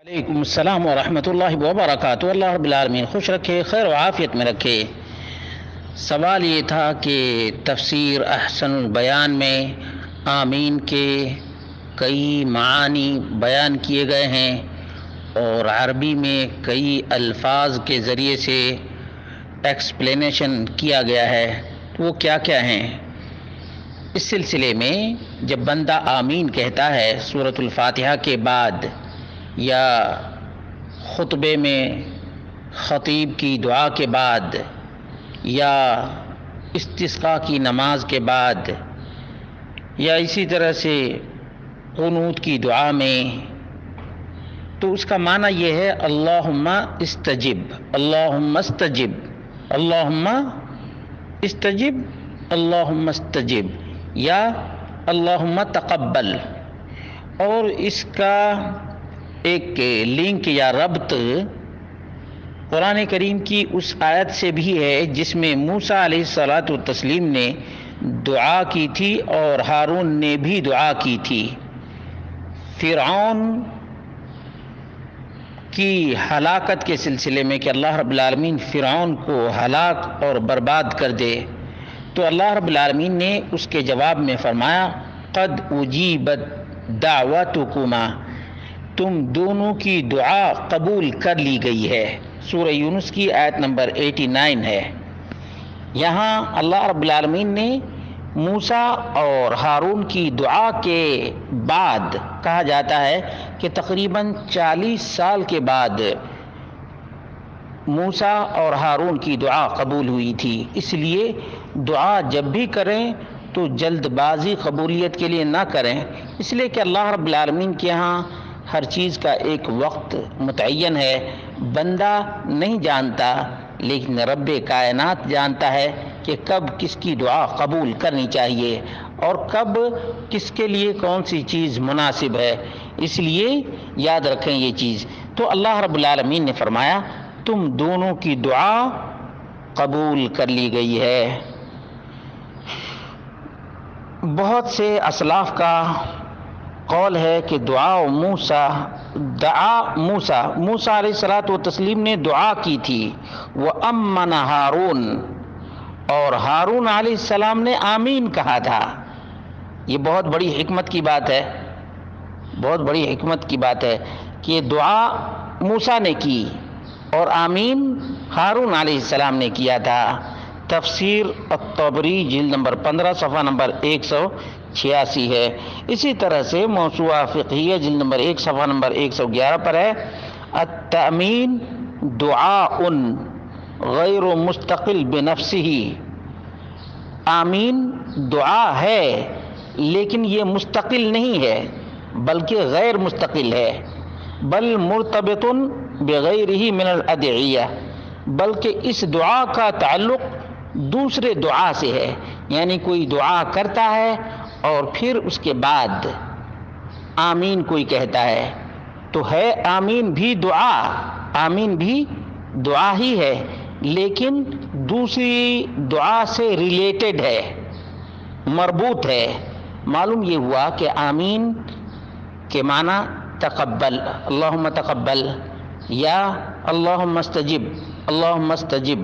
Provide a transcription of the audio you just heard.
وعلیکم السلام ورحمۃ اللہ وبرکاتہ۔ اللہ رب العالمین خوش رکھے، خیر و عافیت میں رکھے۔ سوال یہ تھا کہ تفسیر احسن البیان میں آمین کے کئی معانی بیان کیے گئے ہیں اور عربی میں کئی الفاظ کے ذریعے سے ایکسپلینیشن کیا گیا ہے، تو وہ کیا کیا ہیں؟ اس سلسلے میں جب بندہ آمین کہتا ہے سورۃ الفاتحہ کے بعد یا خطبے میں خطیب کی دعا کے بعد یا استسقاء کی نماز کے بعد یا اسی طرح سے قنوت کی دعا میں، تو اس کا معنی یہ ہے اللہم استجب، اللہم استجب، اللہم استجب، اللہم استجب یا اللہم تقبل۔ اور اس کا ایک لنک یا ربط قرآن کریم کی اس آیت سے بھی ہے جس میں موسیٰ علیہ الصلاۃ والتسلیم نے دعا کی تھی اور ہارون نے بھی دعا کی تھی فرعون کی ہلاکت کے سلسلے میں کہ اللہ رب العالمین فرعون کو ہلاک اور برباد کر دے، تو اللہ رب العالمین نے اس کے جواب میں فرمایا قد اجیبت دعوتکما، تم دونوں کی دعا قبول کر لی گئی ہے۔ سورہ یونس کی آیت نمبر 89 ہے۔ یہاں اللہ رب العالمین نے موسیٰ اور ہارون کی دعا کے بعد، کہا جاتا ہے کہ تقریباً 40 سال کے بعد موسیٰ اور ہارون کی دعا قبول ہوئی تھی۔ اس لیے دعا جب بھی کریں تو جلد بازی قبولیت کے لیے نہ کریں، اس لیے کہ اللہ رب العالمین کے ہاں ہر چیز کا ایک وقت متعین ہے، بندہ نہیں جانتا لیکن رب کائنات جانتا ہے کہ کب کس کی دعا قبول کرنی چاہیے اور کب کس کے لیے کون سی چیز مناسب ہے، اس لیے یاد رکھیں یہ چیز۔ تو اللہ رب العالمین نے فرمایا تم دونوں کی دعا قبول کر لی گئی ہے۔ بہت سے اسلاف کا قول ہے کہ موسیٰ علیہ الصلاۃ والتسلیم نے دعا کی تھی، وَأَمَّنَ ہارون، اور ہارون علیہ السلام نے آمین کہا تھا۔ یہ بہت بڑی حکمت کی بات ہے، بہت بڑی حکمت کی بات ہے کہ دعا موسیٰ نے کی اور آمین ہارون علیہ السلام نے کیا تھا۔ تفسیر الطبری جلد نمبر 15 صفحہ نمبر 186 ہے۔ اسی طرح سے موسوعہ فقہیہ جلد نمبر 1 صفحہ نمبر 111 پر ہے التأمین دعاء غیر مستقل بنفسہ، آمین دعا ہے لیکن یہ مستقل نہیں ہے بلکہ غیر مستقل ہے، بل مرتبط بغیرہ من الادعیہ، بلکہ اس دعا کا تعلق دوسرے دعا سے ہے، یعنی کوئی دعا کرتا ہے اور پھر اس کے بعد آمین کوئی کہتا ہے تو ہے آمین بھی دعا، آمین بھی دعا ہی ہے لیکن دوسری دعا سے ریلیٹڈ ہے، مربوط ہے۔ معلوم یہ ہوا کہ آمین کے معنی تقبل، اللہم تقبل، یا اللہم استجب، اللہم استجب،